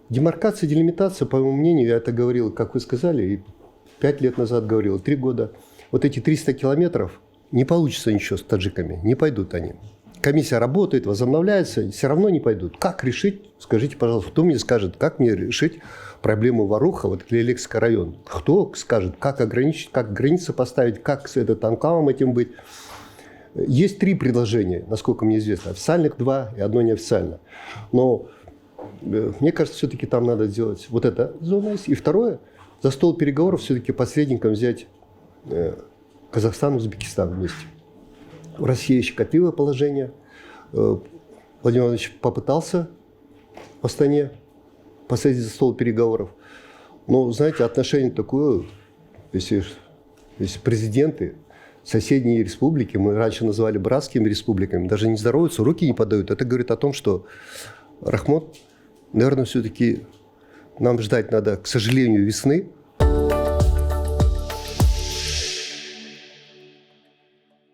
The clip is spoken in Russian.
Демаркация, делимитация, по моему мнению, я это говорил, как вы сказали, и 5 лет назад говорил, 3 года. Вот эти 300 километров, не получится ничего с таджиками, не пойдут они. Комиссия работает, возобновляется, все равно не пойдут. Как решить, скажите, пожалуйста, кто мне скажет, как мне решить проблему Воруха, вот Лелекский район? Кто скажет, как ограничить, как границы поставить, как с анклавом этим быть? Есть 3 предложения, насколько мне известно. Официальных 2 и 1 неофициально. Но мне кажется, все-таки там надо сделать вот эта зона. И второе, за стол переговоров все-таки посредником взять Казахстан и Узбекистан вместе. В России щекотливое положение. Владимир Владимирович попытался в Астане посадить за стол переговоров. Но, знаете, отношение такое, если президенты соседние республики, мы раньше называли братскими республиками, даже не здороваются, руки не подают. Это говорит о том, что Рахмот, наверное, все-таки нам ждать надо, к сожалению, весны.